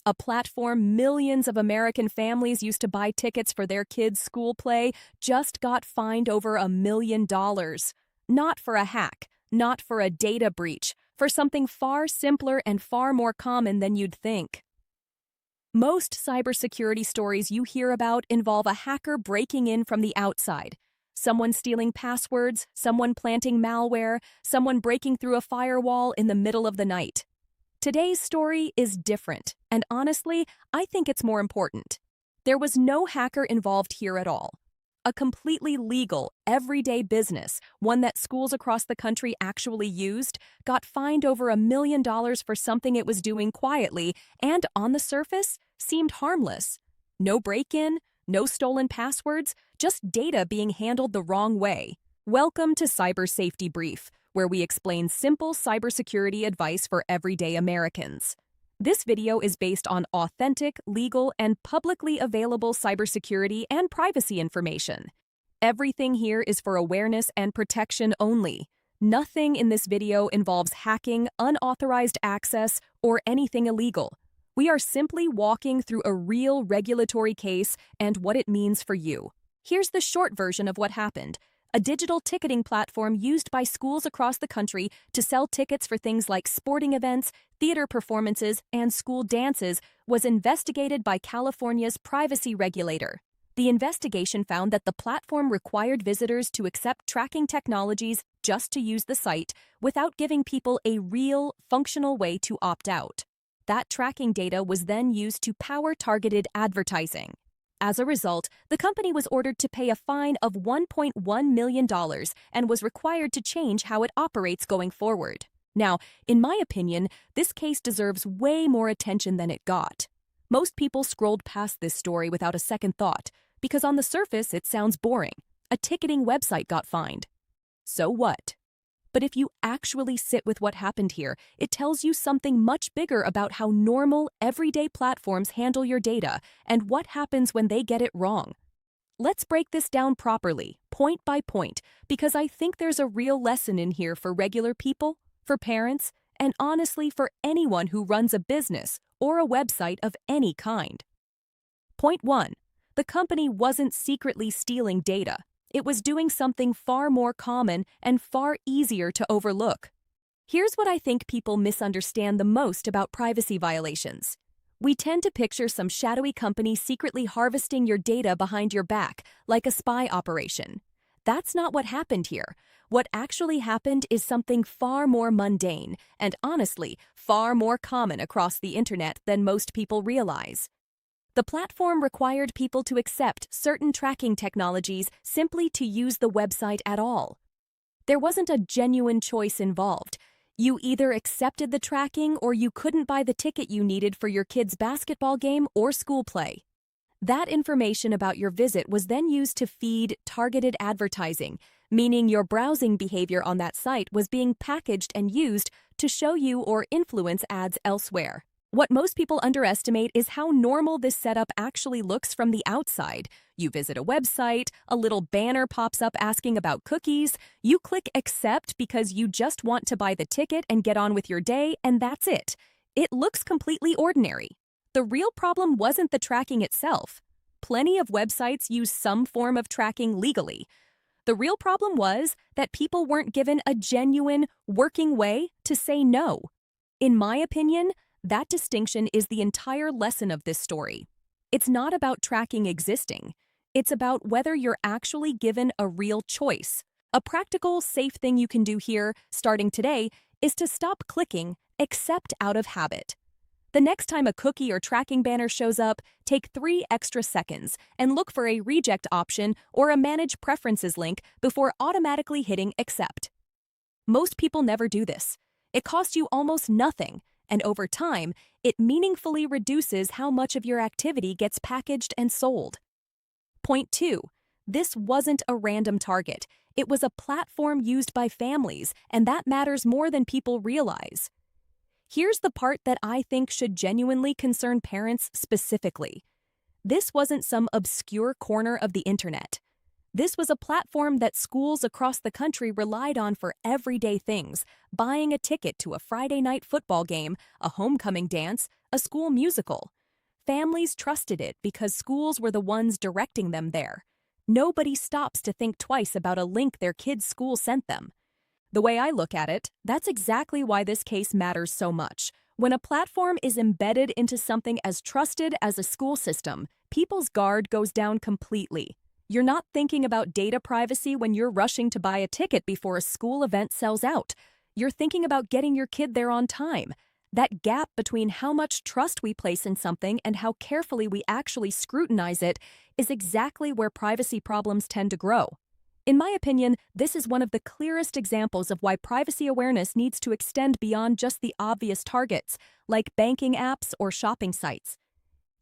A platform millions of American families used to buy tickets for their kids' school play just got fined over $1 million. Not for a hack, not for a data breach, for something far simpler and far more common than you'd think. Most cybersecurity stories you hear about involve a hacker breaking in from the outside. Someone stealing passwords, someone planting malware, someone breaking through a firewall in the middle of the night. Today's story is different, and honestly, I think it's more important. There was no hacker involved here at all. A completely legal, everyday business, one that schools across the country actually used, got fined over $1 million for something it was doing quietly and, on the surface, seemed harmless. No break-in, no stolen passwords, just data being handled the wrong way. Welcome to Cyber Safety Brief, where we explain simple cybersecurity advice for everyday Americans. This video is based on authentic, legal, and publicly available cybersecurity and privacy information. Everything here is for awareness and protection only. Nothing in this video involves hacking, unauthorized access, or anything illegal. We are simply walking through a real regulatory case and what it means for you. Here's the short version of what happened. A digital ticketing platform used by schools across the country to sell tickets for things like sporting events, theater performances, and school dances was investigated by California's privacy regulator. The investigation found that the platform required visitors to accept tracking technologies just to use the site without giving people a real, functional way to opt out. That tracking data was then used to power targeted advertising. As a result, the company was ordered to pay a fine of $1.1 million and was required to change how it operates going forward. Now, in my opinion, this case deserves way more attention than it got. Most people scrolled past this story without a second thought, because on the surface it sounds boring. A ticketing website got fined. So what? But if you actually sit with what happened here, it tells you something much bigger about how normal, everyday platforms handle your data and what happens when they get it wrong. Let's break this down properly, point by point, because I think there's a real lesson in here for regular people, for parents, and honestly for anyone who runs a business or a website of any kind. Point 1. The company wasn't secretly stealing data. It was doing something far more common and far easier to overlook. Here's what I think people misunderstand the most about privacy violations. We tend to picture some shadowy company secretly harvesting your data behind your back, like a spy operation. That's not what happened here. What actually happened is something far more mundane and, honestly, far more common across the internet than most people realize. The platform required people to accept certain tracking technologies simply to use the website at all. There wasn't a genuine choice involved. You either accepted the tracking or you couldn't buy the ticket you needed for your kid's basketball game or school play. That information about your visit was then used to feed targeted advertising, meaning your browsing behavior on that site was being packaged and used to show you or influence ads elsewhere. What most people underestimate is how normal this setup actually looks from the outside. You visit a website, a little banner pops up asking about cookies, you click accept because you just want to buy the ticket and get on with your day, and that's it. It looks completely ordinary. The real problem wasn't the tracking itself. Plenty of websites use some form of tracking legally. The real problem was that people weren't given a genuine, working way to say no. In my opinion, that distinction is the entire lesson of this story. It's not about tracking existing. It's about whether you're actually given a real choice. A practical, safe thing you can do here, starting today, is to stop clicking accept out of habit. The next time a cookie or tracking banner shows up, take 3 extra seconds and look for a reject option or a manage preferences link before automatically hitting accept. Most people never do this. It costs you almost nothing, and over time, it meaningfully reduces how much of your activity gets packaged and sold. Point 2. This wasn't a random target. It was a platform used by families, and that matters more than people realize. Here's the part that I think should genuinely concern parents specifically. This wasn't some obscure corner of the internet. This was a platform that schools across the country relied on for everyday things, buying a ticket to a Friday night football game, a homecoming dance, a school musical. Families trusted it because schools were the ones directing them there. Nobody stops to think twice about a link their kid's school sent them. The way I look at it, that's exactly why this case matters so much. When a platform is embedded into something as trusted as a school system, people's guard goes down completely. You're not thinking about data privacy when you're rushing to buy a ticket before a school event sells out. You're thinking about getting your kid there on time. That gap between how much trust we place in something and how carefully we actually scrutinize it is exactly where privacy problems tend to grow. In my opinion, this is one of the clearest examples of why privacy awareness needs to extend beyond just the obvious targets, like banking apps or shopping sites.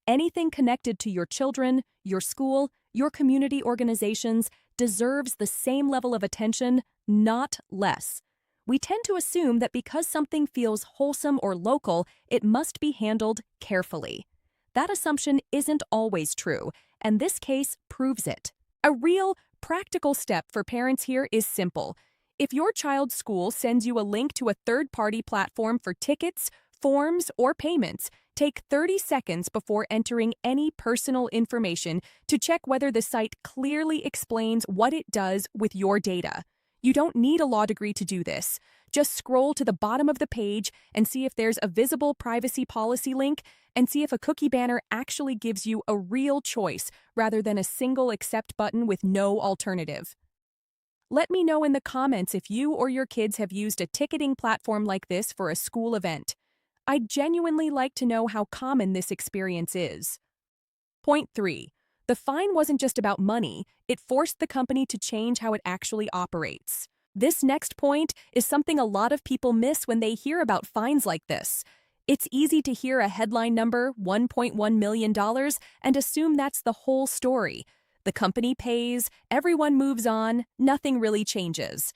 Anything connected to your children, your school, your community organizations deserves the same level of attention, not less. We tend to assume that because something feels wholesome or local, it must be handled carefully. That assumption isn't always true, and this case proves it. A real, practical step for parents here is simple. If your child's school sends you a link to a third-party platform for tickets, forms, or payments, take 30 seconds before entering any personal information to check whether the site clearly explains what it does with your data. You don't need a law degree to do this. Just scroll to the bottom of the page and see if there's a visible privacy policy link, and see if a cookie banner actually gives you a real choice rather than a single accept button with no alternative. Let me know in the comments if you or your kids have used a ticketing platform like this for a school event. I'd genuinely like to know how common this experience is. Point 3. The fine wasn't just about money, it forced the company to change how it actually operates. This next point is something a lot of people miss when they hear about fines like this. It's easy to hear a headline number, $1.1 million, and assume that's the whole story. The company pays, everyone moves on, nothing really changes.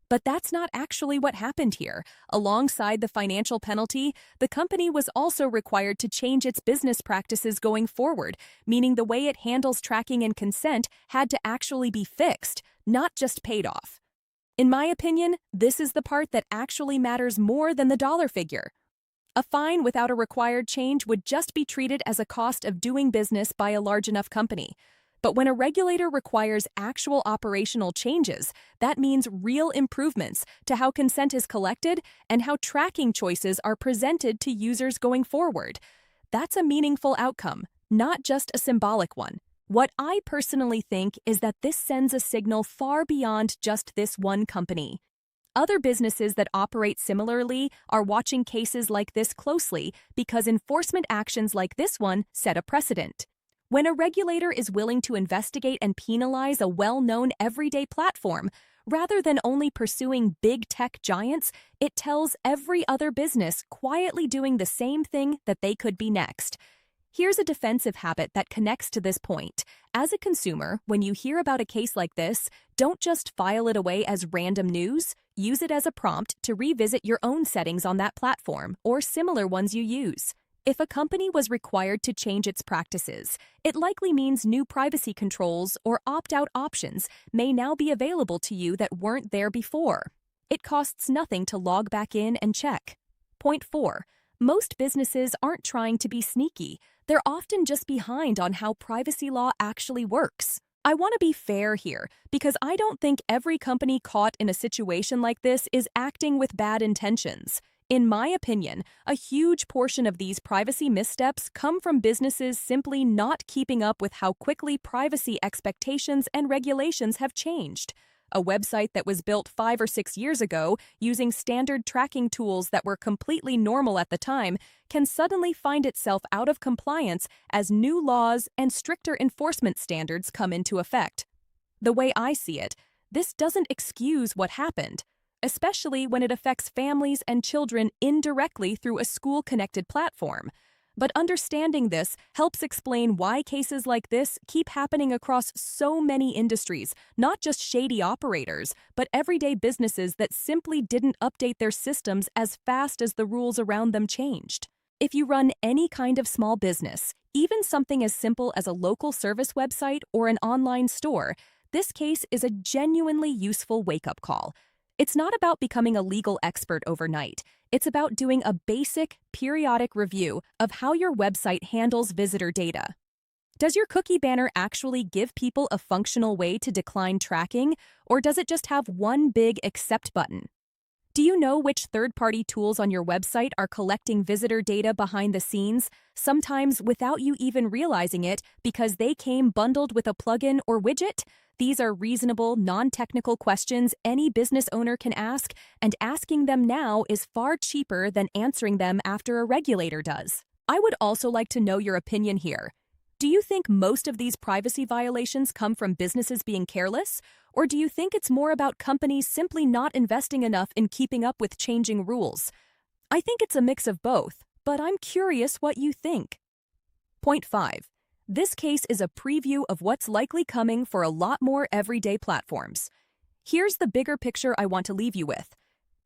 But that's not actually what happened here. Alongside the financial penalty, the company was also required to change its business practices going forward, meaning the way it handles tracking and consent had to actually be fixed, not just paid off. In my opinion, this is the part that actually matters more than the dollar figure. A fine without a required change would just be treated as a cost of doing business by a large enough company. But when a regulator requires actual operational changes, that means real improvements to how consent is collected and how tracking choices are presented to users going forward. That's a meaningful outcome, not just a symbolic one. What I personally think is that this sends a signal far beyond just this one company. Other businesses that operate similarly are watching cases like this closely because enforcement actions like this one set a precedent. When a regulator is willing to investigate and penalize a well-known everyday platform, rather than only pursuing big tech giants, it tells every other business quietly doing the same thing that they could be next. Here's a defensive habit that connects to this point. As a consumer, when you hear about a case like this, don't just file it away as random news. Use it as a prompt to revisit your own settings on that platform or similar ones you use. If a company was required to change its practices, it likely means new privacy controls or opt-out options may now be available to you that weren't there before. It costs nothing to log back in and check. Point 4. Most businesses aren't trying to be sneaky. They're often just behind on how privacy law actually works. I want to be fair here, because I don't think every company caught in a situation like this is acting with bad intentions. In my opinion, a huge portion of these privacy missteps come from businesses simply not keeping up with how quickly privacy expectations and regulations have changed. A website that was built 5 or 6 years ago using standard tracking tools that were completely normal at the time can suddenly find itself out of compliance as new laws and stricter enforcement standards come into effect. The way I see it, this doesn't excuse what happened, especially when it affects families and children indirectly through a school-connected platform. But understanding this helps explain why cases like this keep happening across so many industries, not just shady operators, but everyday businesses that simply didn't update their systems as fast as the rules around them changed. If you run any kind of small business, even something as simple as a local service website or an online store, this case is a genuinely useful wake-up call. It's not about becoming a legal expert overnight. It's about doing a basic, periodic review of how your website handles visitor data. Does your cookie banner actually give people a functional way to decline tracking, or does it just have one big accept button? Do you know which third-party tools on your website are collecting visitor data behind the scenes, sometimes without you even realizing it because they came bundled with a plugin or widget? These are reasonable, non-technical questions any business owner can ask, and asking them now is far cheaper than answering them after a regulator does. I would also like to know your opinion here. Do you think most of these privacy violations come from businesses being careless? Or do you think it's more about companies simply not investing enough in keeping up with changing rules? I think it's a mix of both, but I'm curious what you think. Point 5. This case is a preview of what's likely coming for a lot more everyday platforms. Here's the bigger picture I want to leave you with.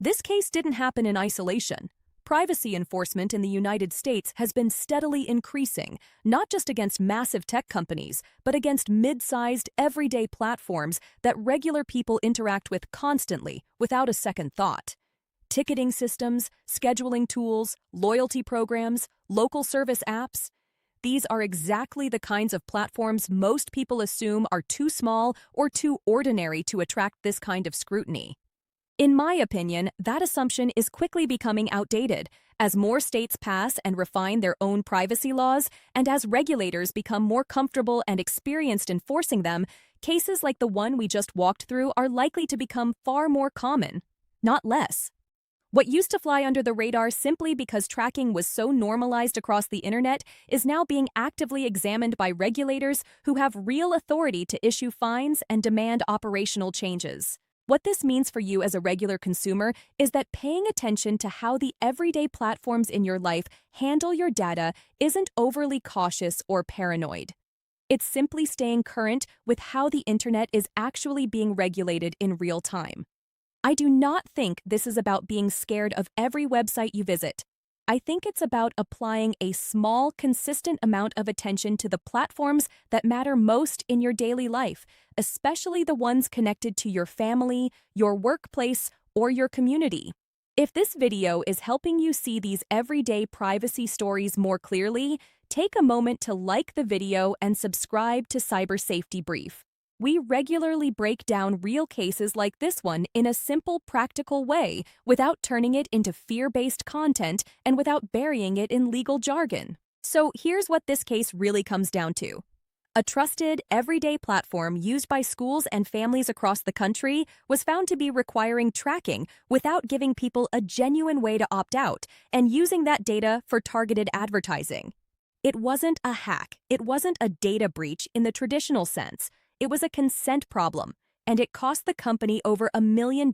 This case didn't happen in isolation. Privacy enforcement in the United States has been steadily increasing, not just against massive tech companies, but against mid-sized, everyday platforms that regular people interact with constantly, without a second thought. Ticketing systems, scheduling tools, loyalty programs, local service apps. These are exactly the kinds of platforms most people assume are too small or too ordinary to attract this kind of scrutiny. In my opinion, that assumption is quickly becoming outdated as more states pass and refine their own privacy laws, and as regulators become more comfortable and experienced enforcing them. Cases like the one we just walked through are likely to become far more common, not less. What used to fly under the radar simply because tracking was so normalized across the internet is now being actively examined by regulators who have real authority to issue fines and demand operational changes. What this means for you as a regular consumer is that paying attention to how the everyday platforms in your life handle your data isn't overly cautious or paranoid. It's simply staying current with how the internet is actually being regulated in real time. I do not think this is about being scared of every website you visit. I think it's about applying a small, consistent amount of attention to the platforms that matter most in your daily life, especially the ones connected to your family, your workplace, or your community. If this video is helping you see these everyday privacy stories more clearly, take a moment to like the video and subscribe to Cyber Safety Brief. We regularly break down real cases like this one in a simple, practical way without turning it into fear-based content and without burying it in legal jargon. So here's what this case really comes down to. A trusted, everyday platform used by schools and families across the country was found to be requiring tracking without giving people a genuine way to opt out and using that data for targeted advertising. It wasn't a hack. It wasn't a data breach in the traditional sense. It was a consent problem, and it cost the company over $1 million,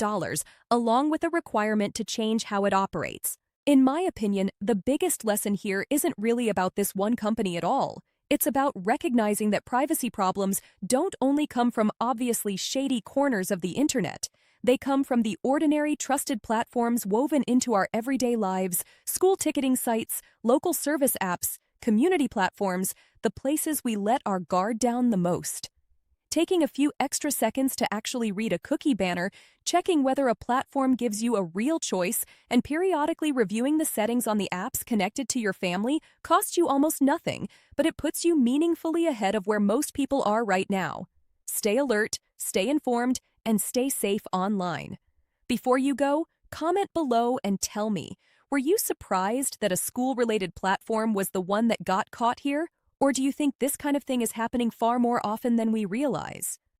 along with a requirement to change how it operates. In my opinion, the biggest lesson here isn't really about this one company at all. It's about recognizing that privacy problems don't only come from obviously shady corners of the internet. They come from the ordinary trusted platforms woven into our everyday lives, school ticketing sites, local service apps, community platforms, the places we let our guard down the most. Taking a few extra seconds to actually read a cookie banner, checking whether a platform gives you a real choice, and periodically reviewing the settings on the apps connected to your family costs you almost nothing, but it puts you meaningfully ahead of where most people are right now. Stay alert, stay informed, and stay safe online. Before you go, comment below and tell me, were you surprised that a school-related platform was the one that got caught here? Or do you think this kind of thing is happening far more often than we realize?